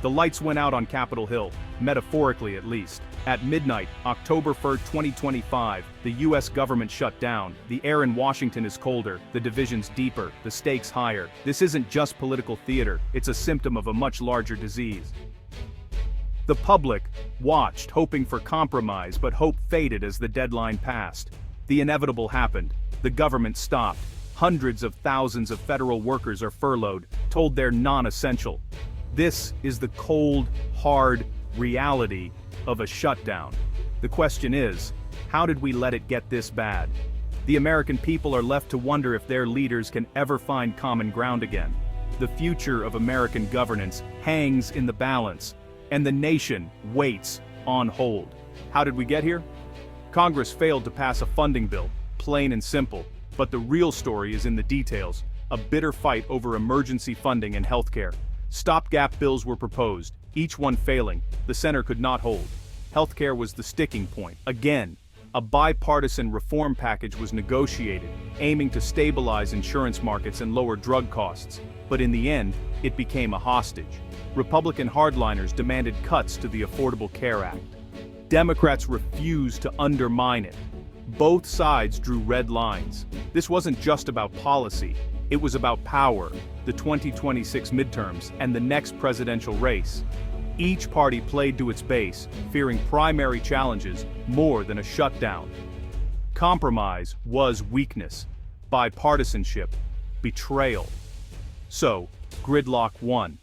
The lights went out on Capitol Hill, metaphorically at least. At midnight, October 1st, 2025, the US government shut down. The air in Washington is colder, the divisions deeper, the stakes higher. This isn't just political theater, it's a symptom of a much larger disease. The public watched, hoping for compromise, but hope faded as the deadline passed. The inevitable happened. The government stopped. Hundreds of thousands of federal workers are furloughed, told they're non-essential. This is the cold, hard reality of a shutdown. The question is, how did we let it get this bad? The American people are left to wonder if their leaders can ever find common ground again. The future of American governance hangs in the balance, and the nation waits on hold. How did we get here? Congress failed to pass a funding bill, plain and simple, but the real story is in the details, a bitter fight over emergency funding and healthcare. Stopgap bills were proposed, each one failing, the center could not hold. Healthcare was the sticking point. Again, a bipartisan reform package was negotiated, aiming to stabilize insurance markets and lower drug costs. But in the end, it became a hostage. Republican hardliners demanded cuts to the Affordable Care Act. Democrats refused to undermine it. Both sides drew red lines. This wasn't just about policy, it was about power, the 2026 midterms, and the next presidential race. Each party played to its base, fearing primary challenges more than a shutdown. Compromise was weakness, bipartisanship, betrayal. So, gridlock won.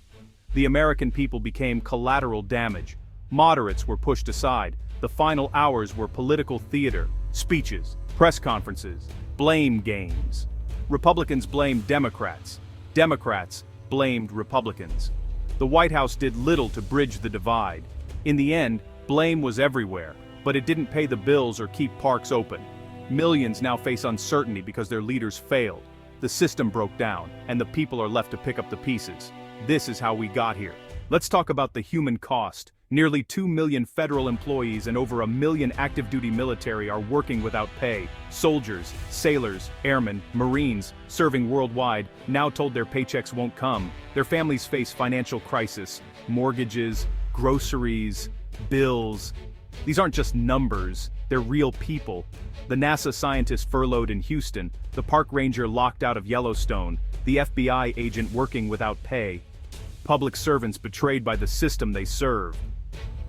The American people became collateral damage. Moderates were pushed aside. The final hours were political theater, speeches, press conferences, blame games. Republicans blamed Democrats. Democrats blamed Republicans. The White House did little to bridge the divide. In the end, blame was everywhere, but it didn't pay the bills or keep parks open. Millions now face uncertainty because their leaders failed. The system broke down, and the people are left to pick up the pieces. This is how we got here. Let's talk about the human cost. Nearly 2 million federal employees and over 1 million active-duty military are working without pay. Soldiers, sailors, airmen, Marines, serving worldwide, now told their paychecks won't come. Their families face financial crisis, mortgages, groceries, bills. These aren't just numbers, they're real people. The NASA scientist furloughed in Houston, the park ranger locked out of Yellowstone, the FBI agent working without pay. Public servants betrayed by the system they serve.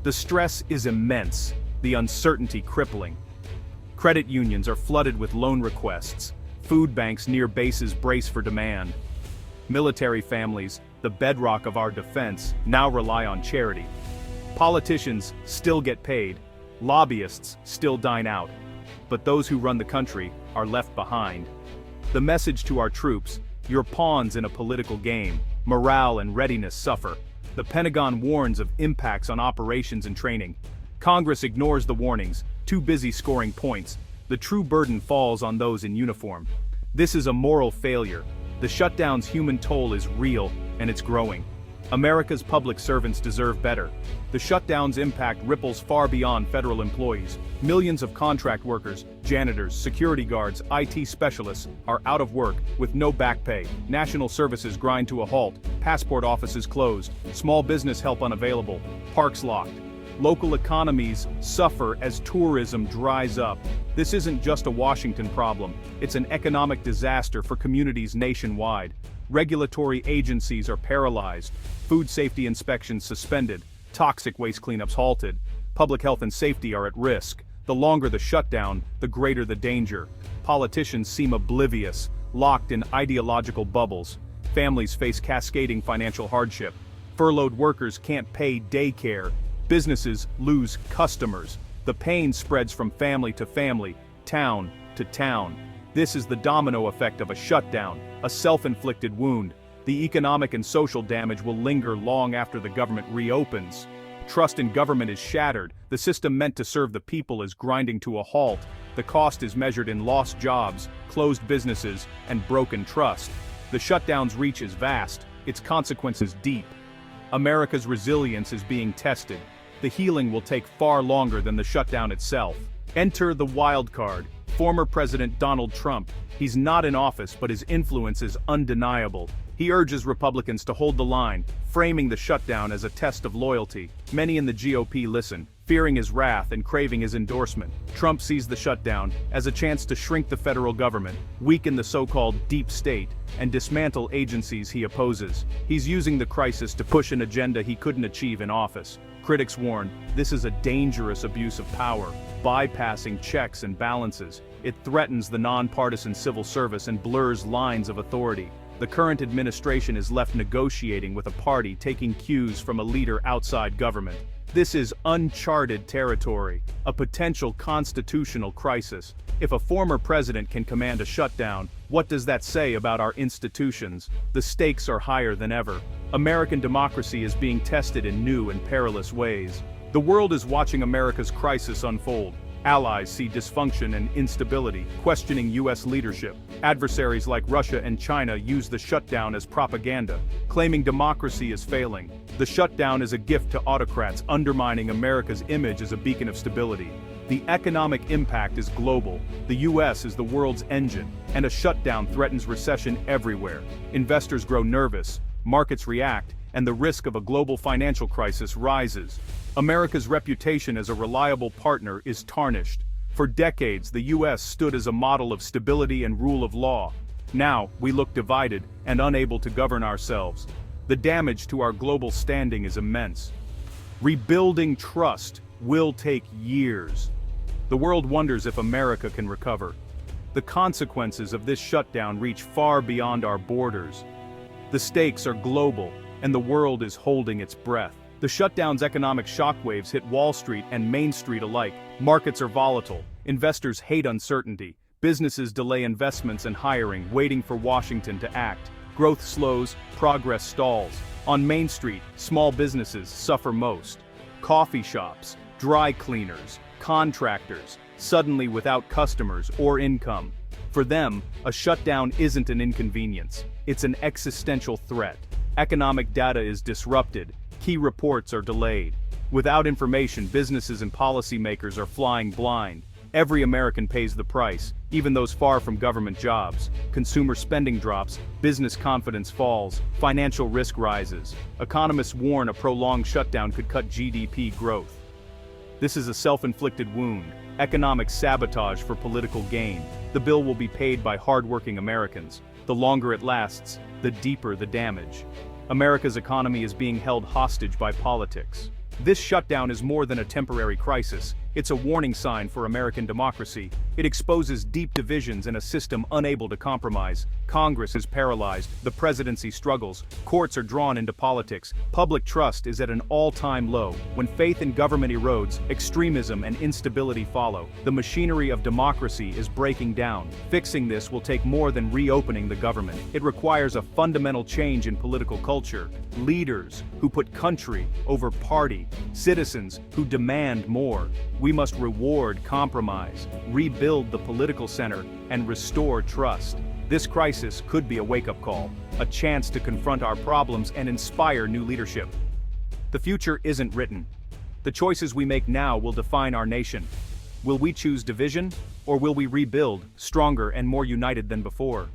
The stress is immense, the uncertainty crippling. Credit unions are flooded with loan requests. Food banks near bases brace for demand. Military families, the bedrock of our defense, now rely on charity. Politicians still get paid. Lobbyists still dine out. But those who run the country are left behind. The message to our troops: you're pawns in a political game. Morale and readiness suffer. The Pentagon warns of impacts on operations and training. Congress ignores the warnings, too busy scoring points. The true burden falls on those in uniform. This is a moral failure. The shutdown's human toll is real, and it's growing. America's public servants deserve better. The shutdown's impact ripples far beyond federal employees. Millions of contract workers, janitors, security guards, IT specialists are out of work with no back pay. National services grind to a halt. Passport offices closed. Small business help unavailable. Parks locked. Local economies suffer as tourism dries up. This isn't just a Washington problem. It's an economic disaster for communities nationwide. Regulatory agencies are paralyzed. Food safety inspections suspended. Toxic waste cleanups halted. Public health and safety are at risk. The longer the shutdown, the greater the danger. Politicians seem oblivious, locked in ideological bubbles. Families face cascading financial hardship. Furloughed workers can't pay daycare. Businesses lose customers. The pain spreads from family to family, town to town. This is the domino effect of a shutdown, a self-inflicted wound. The economic and social damage will linger long after the government reopens. Trust in government is shattered. The system meant to serve the people is grinding to a halt. The cost is measured in lost jobs, closed businesses, and broken trust. The shutdown's reach is vast, its consequences deep. America's resilience is being tested. The healing will take far longer than the shutdown itself. Enter the wild card, former President Donald Trump. He's not in office, but his influence is undeniable. He urges Republicans to hold the line, framing the shutdown as a test of loyalty. Many in the GOP listen, fearing his wrath and craving his endorsement. Trump sees the shutdown as a chance to shrink the federal government, weaken the so-called deep state, and dismantle agencies he opposes. He's using the crisis to push an agenda he couldn't achieve in office. Critics warn, this is a dangerous abuse of power, bypassing checks and balances. It threatens the nonpartisan civil service and blurs lines of authority. The current administration is left negotiating with a party taking cues from a leader outside government. This is uncharted territory, a potential constitutional crisis. If a former president can command a shutdown, what does that say about our institutions? The stakes are higher than ever. American democracy is being tested in new and perilous ways. The world is watching America's crisis unfold. Allies see dysfunction and instability, questioning U.S. leadership. Adversaries like Russia and China use the shutdown as propaganda, claiming democracy is failing. The shutdown is a gift to autocrats, undermining America's image as a beacon of stability. The economic impact is global. The U.S. is the world's engine, and a shutdown threatens recession everywhere. Investors grow nervous, markets react, and the risk of a global financial crisis rises. America's reputation as a reliable partner is tarnished. For decades, the U.S. stood as a model of stability and rule of law. Now, we look divided and unable to govern ourselves. The damage to our global standing is immense. Rebuilding trust will take years. The world wonders if America can recover. The consequences of this shutdown reach far beyond our borders. The stakes are global, and the world is holding its breath. The shutdown's economic shockwaves hit Wall Street and Main Street alike. Markets are volatile. Investors hate uncertainty. Businesses delay investments and hiring, waiting for Washington to act. Growth slows, progress stalls. On Main Street, small businesses suffer most. Coffee shops, dry cleaners, contractors, suddenly without customers or income. For them, a shutdown isn't an inconvenience. It's an existential threat. Economic data is disrupted. Key reports are delayed. Without information, businesses and policymakers are flying blind. Every American pays the price, even those far from government jobs. Consumer spending drops, business confidence falls, financial risk rises. Economists warn a prolonged shutdown could cut GDP growth. This is a self-inflicted wound, economic sabotage for political gain. The bill will be paid by hard-working Americans. The longer it lasts, the deeper the damage. America's economy is being held hostage by politics. This shutdown is more than a temporary crisis. It's a warning sign for American democracy. It exposes deep divisions in a system unable to compromise. Congress is paralyzed, the presidency struggles, courts are drawn into politics, public trust is at an all-time low. When faith in government erodes, extremism and instability follow. The machinery of democracy is breaking down. Fixing this will take more than reopening the government. It requires a fundamental change in political culture. Leaders who put country over party. Citizens who demand more. We must reward compromise, rebuild the political center, and restore trust. This crisis could be a wake-up call, a chance to confront our problems and inspire new leadership. The future isn't written. The choices we make now will define our nation. Will we choose division, or will we rebuild, stronger and more united than before?